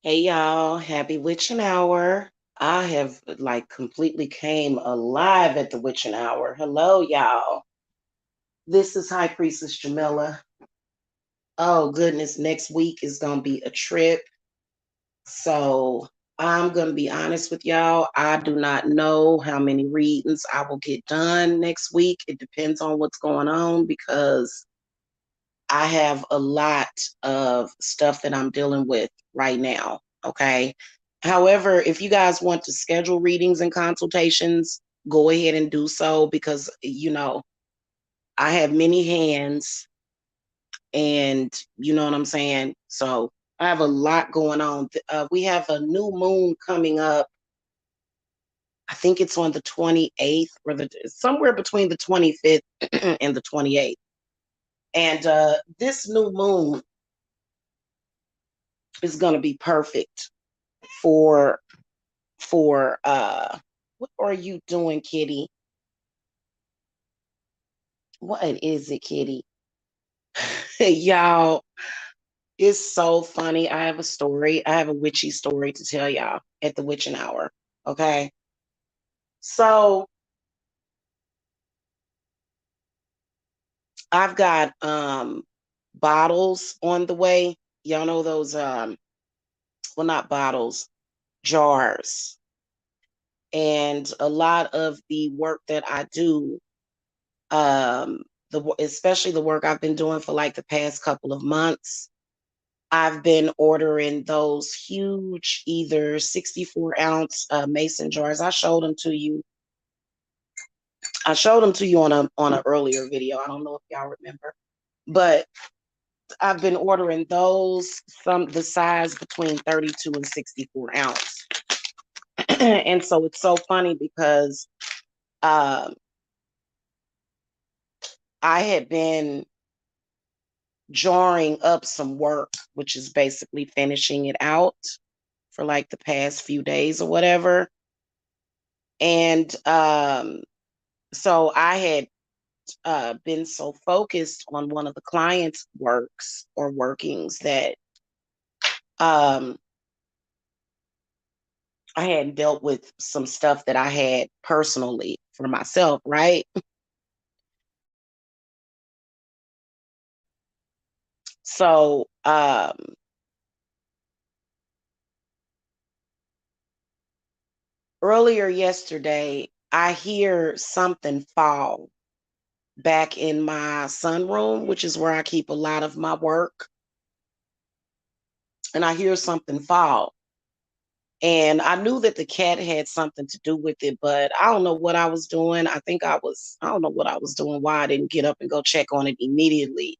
Hey y'all, happy witching hour. I have like completely came alive at the witching hour. Hello, y'all. This is High Priestess Jamila. Oh goodness, next week is gonna be a trip. So I'm gonna be honest with y'all. I do not know how many readings I will get done next week. It depends on what's going on because I have a lot of stuff that I'm dealing with right now. Okay. However, if you guys want to schedule readings and consultations, go ahead and do so because, I have many hands and you know what I'm saying? So I have a lot going on. We have a new moon coming up. I think it's on the 28th or somewhere between the 25th and the 28th. And this new moon is going to be perfect for what are you doing, Kitty? What is it, Kitty? Y'all, it's so funny. I have a story. I have a witchy story to tell y'all at the witching hour. Okay. So I've got bottles on the way. Y'all know those well, not bottles, jars. And a lot of the work that I do, especially the work I've been doing for like the past couple of months, I've been ordering those huge, either 64-ounce mason jars. I showed them to you. I showed them to you on an earlier video. I don't know if y'all remember, but I've been ordering those, some the size between 32 and 64 ounce. And so it's so funny because um, I had been jarring up some work, which is basically finishing it out for like the past few days or whatever. And so I had been so focused on one of the client's works or workings that um, I hadn't dealt with some stuff that I had personally for myself, right? So earlier yesterday, I hear something fall back in my sunroom, which is where I keep a lot of my work. And I hear something fall. And I knew that the cat had something to do with it, but I don't know what I was doing. I don't know what I was doing, why I didn't get up and go check on it immediately.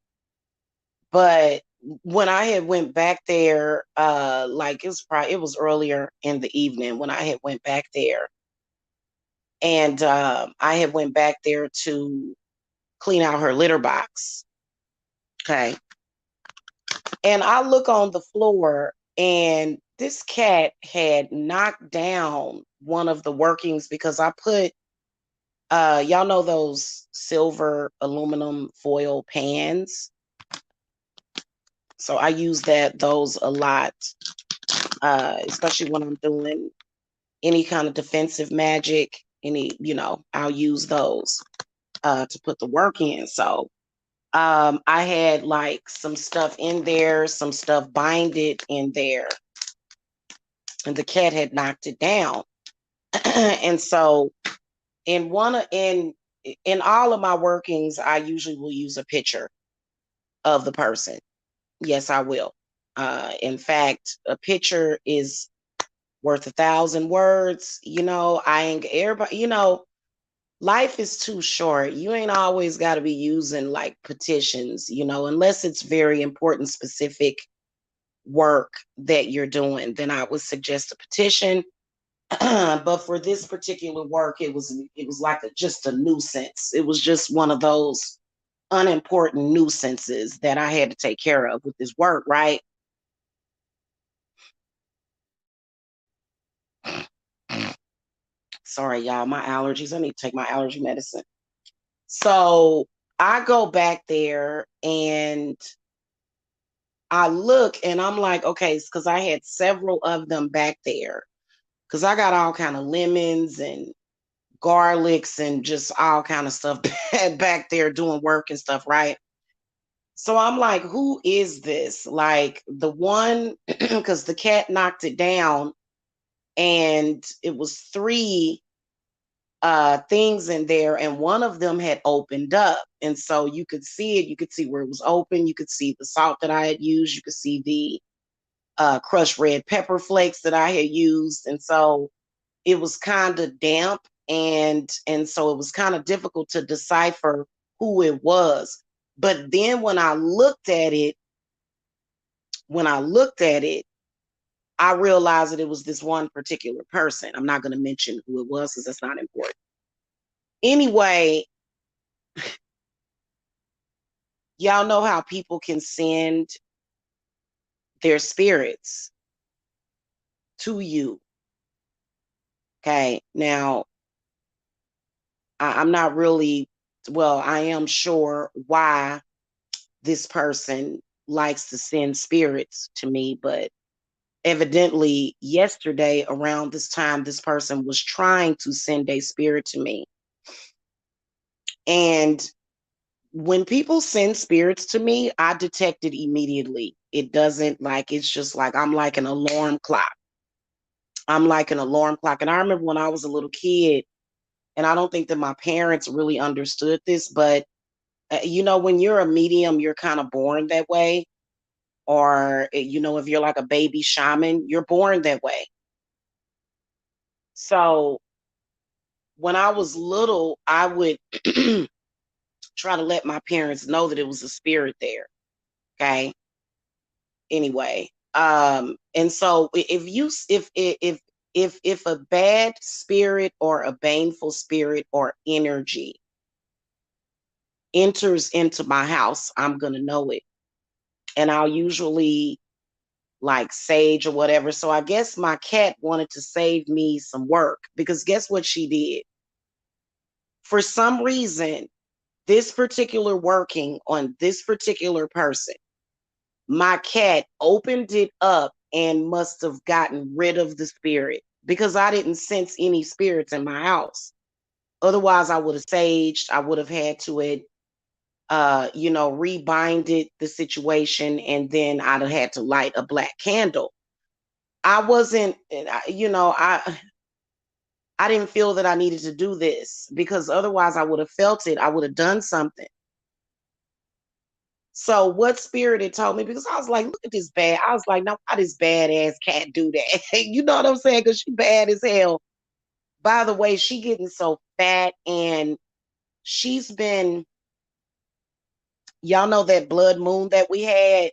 But when I had went back there, like it was earlier in the evening when I had went back there. And I had went back there to clean out her litter box. Okay. And I look on the floor and this cat had knocked down one of the workings because I put y'all know those silver aluminum foil pans. So I use those a lot, especially when I'm doing any kind of defensive magic, I'll use those to put the work in. So I had like some stuff in there, some stuff binded in there, and the cat had knocked it down. And so in in all of my workings, I usually will use a picture of the person. Yes, I will. In fact, a picture is worth 1,000 words. I ain't everybody, life is too short. You ain't always got to be using like petitions, unless it's very important, specific work that you're doing, then I would suggest a petition. But for this particular work, it was like just a nuisance. It was just one of those unimportant nuisances that I had to take care of with this work, right? Sorry, y'all, my allergies. I need to take my allergy medicine. So I go back there and I look and I'm like, okay, because I had several of them back there. Because I got all kind of lemons and garlics and just all kind of stuff back there doing work and stuff, right? So I'm like, who is this? Like the one, because the cat knocked it down and it was three things in there, and one of them had opened up. And so you could see it, you could see where it was open, you could see the salt that I had used, you could see the crushed red pepper flakes that I had used. And so it was kind of damp, and so it was kind of difficult to decipher who it was. But then when I looked at it, I realized that it was this one particular person. I'm not going to mention who it was because that's not important. Anyway, y'all know how people can send their spirits to you. Okay. Now, I'm not really, well, I am sure why this person likes to send spirits to me, but evidently yesterday around this time, this person was trying to send a spirit to me. And when people send spirits to me, I detect it immediately. It doesn't like, it's just like, I'm like an alarm clock. I'm like an alarm clock. And I remember when I was a little kid, and I don't think that my parents really understood this, but when you're a medium, you're kind of born that way. Or, if you're like a baby shaman, you're born that way. So when I was little, I would try to let my parents know that it was a spirit there. Okay. Anyway, and so if a bad spirit or a baneful spirit or energy enters into my house, I'm gonna know it. And I'll usually like sage or whatever. So I guess my cat wanted to save me some work, because guess what she did? For some reason, this particular working on this particular person, my cat opened it up and must have gotten rid of the spirit, because I didn't sense any spirits in my house. Otherwise, I would have saged. I would have had to rebinded the situation, and then I'd have had to light a black candle. I wasn't, I didn't feel that I needed to do this, because otherwise I would have felt it. I would have done something. So what spirit it told me, because I was like, look at this bad. I was like, no, why this badass cat do that? You know what I'm saying? Because she bad as hell. By the way, she getting so fat, and she's been, y'all know that blood moon that we had.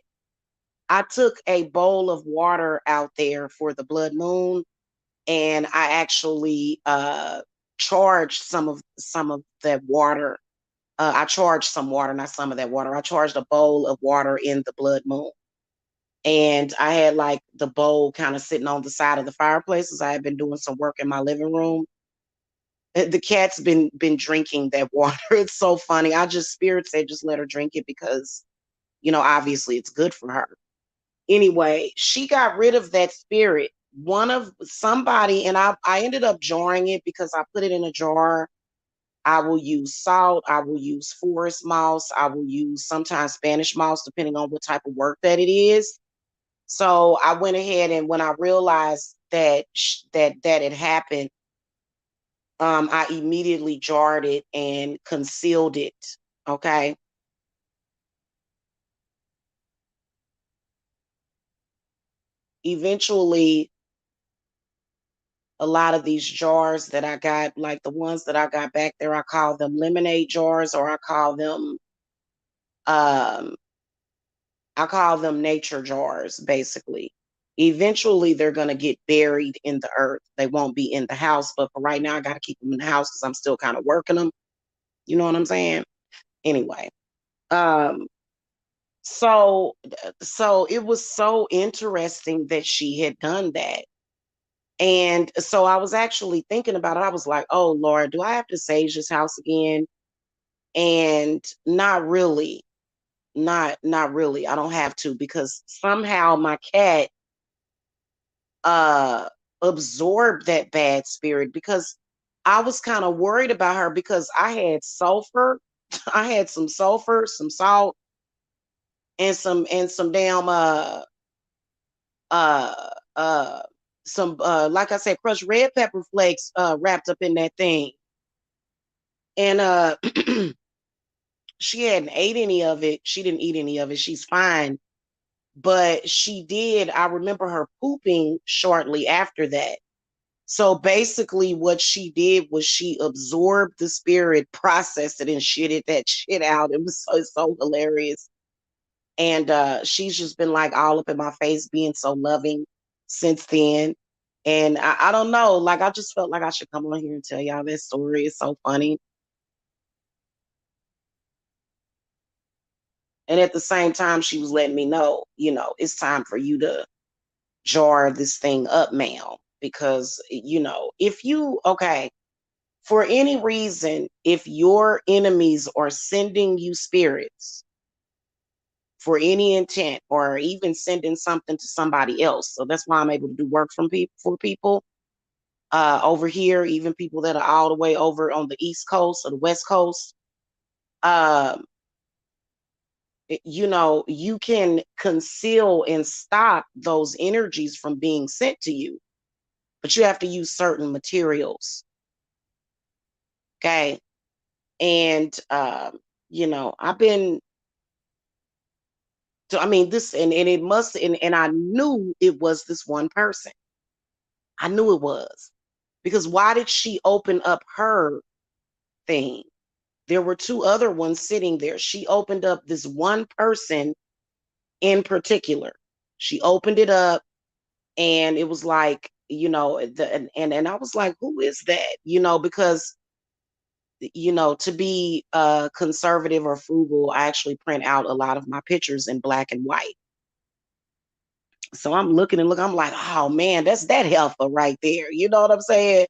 I took a bowl of water out there for the blood moon, and I actually charged some of that water. I charged some water, not some of that water. I charged a bowl of water in the blood moon. And I had like the bowl kind of sitting on the side of the fireplace as I had been doing some work in my living room. The cat's been drinking that water. It's so funny. I just spirit said just let her drink it, because obviously it's good for her. Anyway, she got rid of that spirit. One of somebody, and I ended up jarring it, because I put it in a jar. I will use salt. I will use forest moss. I will use sometimes Spanish moss, depending on what type of work that it is. So I went ahead, and when I realized that had happened, I immediately jarred it and concealed it. Okay. Eventually, a lot of these jars that I got, like the ones that I got back there, I call them lemonade jars, or um, I call them nature jars, basically. Eventually, they're going to get buried in the earth. They won't be in the house, but for right now, I got to keep them in the house because I'm still kind of working them. You know what I'm saying? Anyway, um, so it was so interesting that she had done that. And so I was actually thinking about it. I was like, oh Lord, do I have to sage this house again? And not really. Not really. I don't have to, because somehow my cat uh absorbed that bad spirit, because I was kind of worried about her, because I had sulfur. I had some sulfur, some salt, and some damn uh uh some like I said, crushed red pepper flakes wrapped up in that thing. And she hadn't ate any of it. She didn't eat any of it. She's fine. But she did. I remember her pooping shortly after that. So basically, what she did was she absorbed the spirit, processed it, and shitted that shit out. It was so hilarious. And she's just been like all up in my face, being so loving since then. And I don't know, like I just felt like I should come on here and tell y'all this story. It's so funny. And at the same time, she was letting me know, it's time for you to jar this thing up, ma'am. Because, if you, okay, for any reason, if your enemies are sending you spirits for any intent, or even sending something to somebody else, so that's why I'm able to do work for people over here, even people that are all the way over on the East Coast or the West Coast. Um, you can conceal and stop those energies from being sent to you, but you have to use certain materials. Okay. And, I've been, so I mean, this, and it must, and I knew it was this one person. I knew it was, because why did she open up her thing? There were two other ones sitting there. She opened up this one person in particular. She opened it up, and it was like, and I was like, who is that? Because to be conservative or frugal, I actually print out a lot of my pictures in black and white. So I'm looking and I'm like, oh man, that's that heifer right there. You know what I'm saying?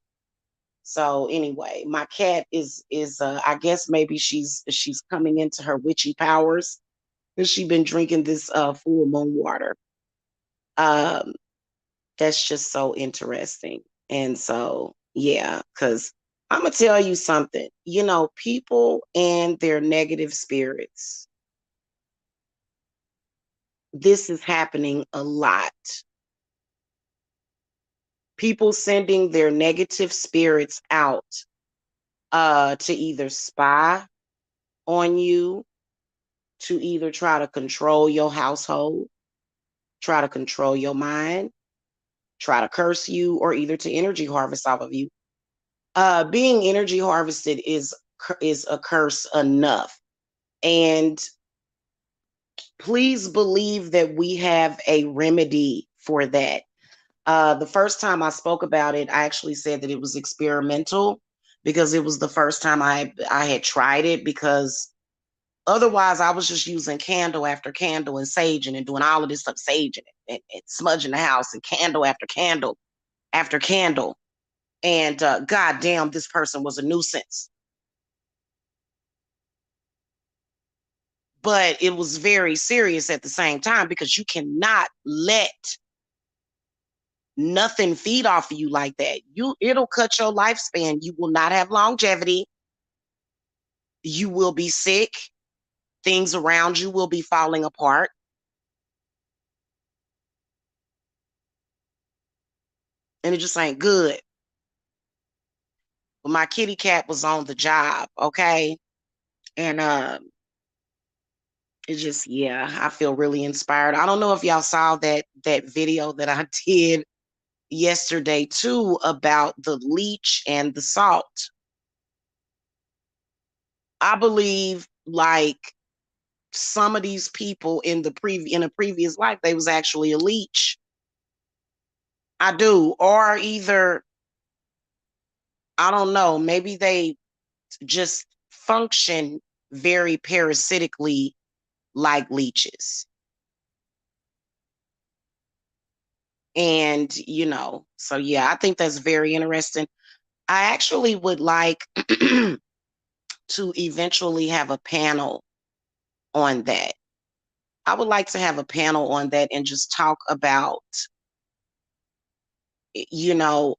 So anyway, my cat is I guess maybe she's coming into her witchy powers, because she's been drinking this full moon water. Um, that's just so interesting. And so yeah, because I'm gonna tell you something, people and their negative spirits. This is happening a lot. People sending their negative spirits out to either spy on you, to either try to control your household, try to control your mind, try to curse you, or either to energy harvest off of you. Being energy harvested is a curse enough. And please believe that we have a remedy for that. The first time I spoke about it, I actually said that it was experimental, because it was the first time I had tried it, because otherwise I was just using candle after candle and saging and doing all of this stuff, saging and smudging the house, and candle after candle after candle. And God damn, this person was a nuisance. But it was very serious at the same time, because you cannot let nothing feed off of you like that. It'll cut your lifespan. You will not have longevity. You will be sick. Things around you will be falling apart. And it just ain't good. But my kitty cat was on the job, okay? And it just, yeah, I feel really inspired. I don't know if y'all saw that video that I did yesterday too, about the leech and the salt. I believe, like, some of these people in a previous life, they was actually a leech. I do. Or either, I don't know, maybe they just function very parasitically like leeches. And, so yeah, I think that's very interesting. I actually would like to eventually have a panel on that. I would like to have a panel on that and just talk about, you know,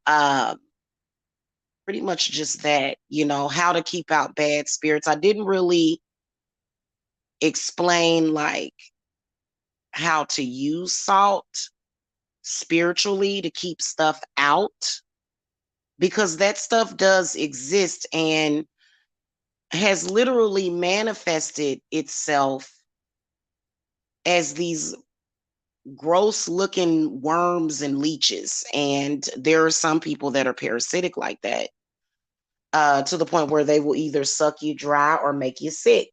pretty much just that, how to keep out bad spirits. I didn't really explain like how to use salt spiritually to keep stuff out, because that stuff does exist and has literally manifested itself as these gross looking worms and leeches. And there are some people that are parasitic like that, to the point where they will either suck you dry or make you sick.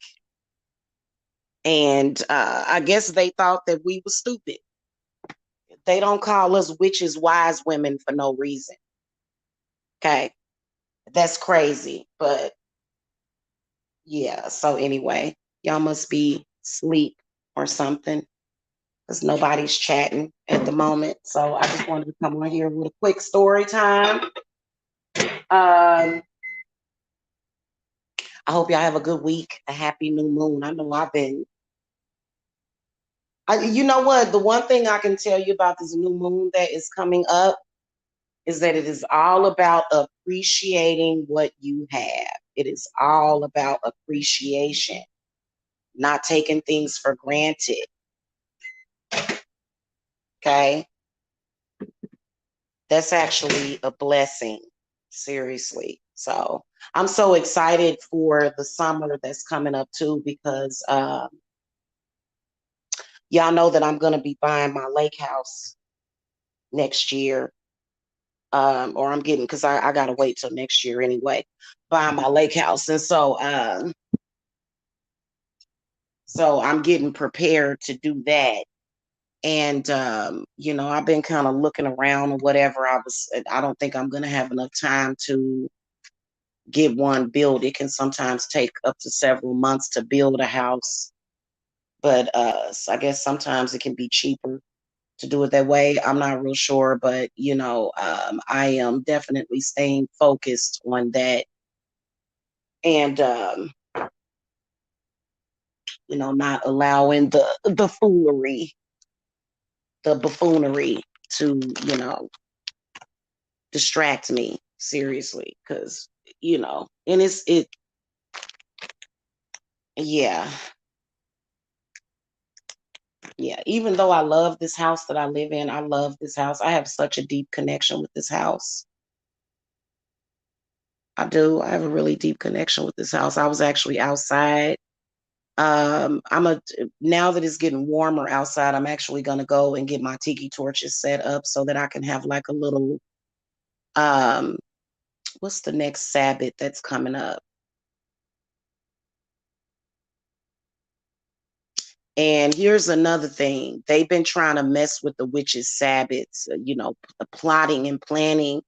And I guess they thought that we were stupid. They don't call us witches, wise women for no reason. Okay. That's crazy. But yeah. So anyway, y'all must be asleep or something, because nobody's chatting at the moment. So I just wanted to come on here with a quick story time. I hope y'all have a good week, a happy new moon. I know I've been. You know what? The one thing I can tell you about this new moon that is coming up is that it is all about appreciating what you have. It is all about appreciation, not taking things for granted. Okay? That's actually a blessing, seriously. So I'm so excited for the summer that's coming up too, because y'all know that I'm going to be buying my lake house next year. Or I'm getting, because I got to wait till next year anyway, buying my lake house. And so I'm getting prepared to do that. And, I've been kind of looking around or whatever. I don't think I'm going to have enough time to get one built. It can sometimes take up to several months to build a house. But so I guess sometimes it can be cheaper to do it that way. I'm not real sure, but I am definitely staying focused on that, and not allowing the foolery, the buffoonery to distract me, seriously, because and it yeah. Yeah, even though I love this house that I live in, I love this house. I have such a deep connection with this house. I do. I have a really deep connection with this house. I was actually outside. Now that it's getting warmer outside, I'm actually gonna go and get my tiki torches set up so that I can have like a little um what's the next Sabbath that's coming up? And here's another thing. They've been trying to mess with the witches' Sabbaths, plotting and planning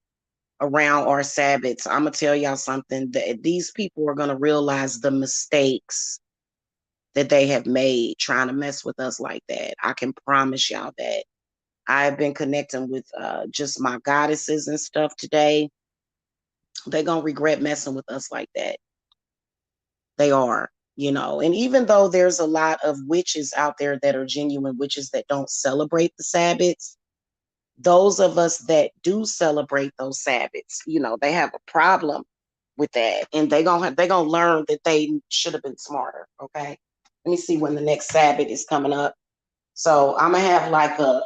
around our Sabbaths. I'm gonna tell y'all something, that these people are gonna realize the mistakes that they have made trying to mess with us like that. I can promise y'all that. I've been connecting with just my goddesses and stuff today. They're gonna regret messing with us like that. They are, and even though there's a lot of witches out there that are genuine witches that don't celebrate the Sabbaths, those of us that do celebrate those Sabbaths, they have a problem with that, and they gonna learn that they should have been smarter. Okay, let me see when the next Sabbath is coming up. So I'm gonna have like a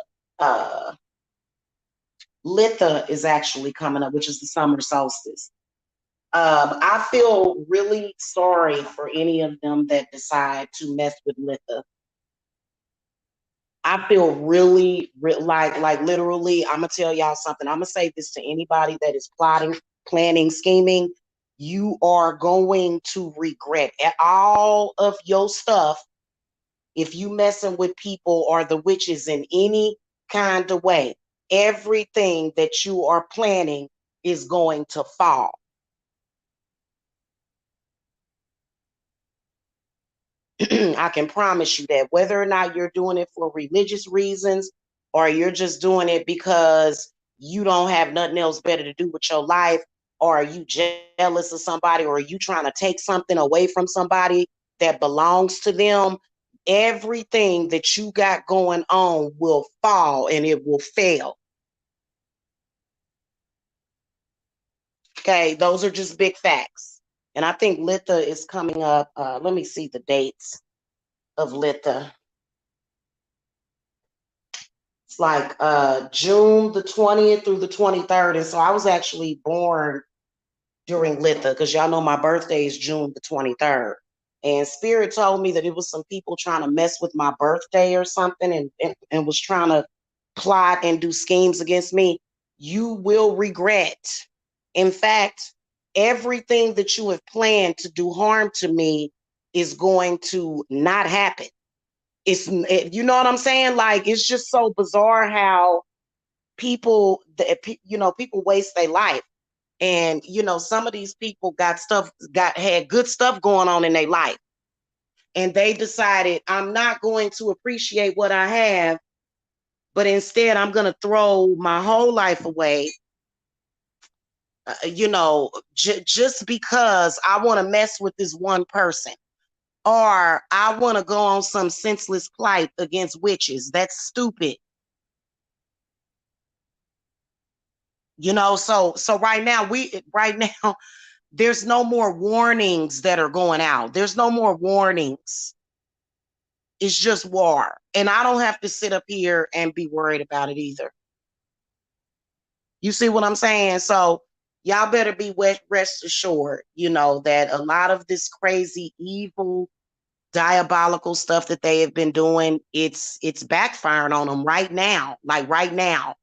Litha is actually coming up, which is the summer solstice. I feel really sorry for any of them that decide to mess with Litha. I feel really, like literally, I'm gonna tell y'all something. I'm gonna say this to anybody that is plotting, planning, scheming. You are going to regret all of your stuff if you messing with people or the witches in any kind of way. Everything that you are planning is going to fall. I can promise you that, whether or not you're doing it for religious reasons or you're just doing it because you don't have nothing else better to do with your life, or are you jealous of somebody, or are you trying to take something away from somebody that belongs to them, everything that you got going on will fall and it will fail. Okay, those are just big facts. And I think Litha is coming up. Let me see the dates of Litha. It's like June the 20th through the 23rd. And so I was actually born during Litha because y'all know my birthday is June the 23rd. And Spirit told me that it was some people trying to mess with my birthday or something and was trying to plot and do schemes against me. You will regret. In fact, everything that you have planned to do harm to me is going to not happen. You know what I'm saying? Like, it's just so bizarre how people, people waste their life. And, some of these people had good stuff going on in their life. And they decided, I'm not going to appreciate what I have, but instead I'm going to throw my whole life away, just because I want to mess with this one person. Or I want to go on some senseless plight against witches. That's stupid. So right now, there's no more warnings that are going out. There's no more warnings. It's just war. And I don't have to sit up here and be worried about it either. You see what I'm saying? So y'all better be rest assured, that a lot of this crazy, evil, diabolical stuff that they have been doing, it's backfiring on them right now. Like right now.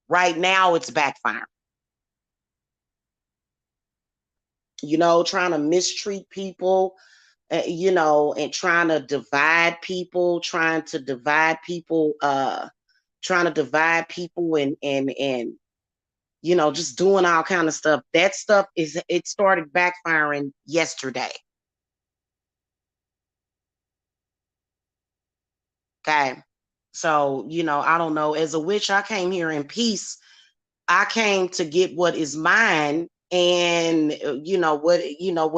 Right now it's backfiring. Trying to mistreat people, and trying to divide people, and just doing all kind of stuff. That stuff it started backfiring yesterday. Okay. So, I don't know. As a witch, I came here in peace. I came to get what is mine. And what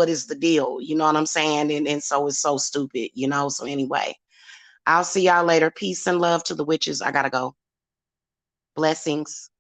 is the deal? You know what I'm saying? And so it's so stupid, So anyway, I'll see y'all later. Peace and love to the witches. I gotta go. Blessings.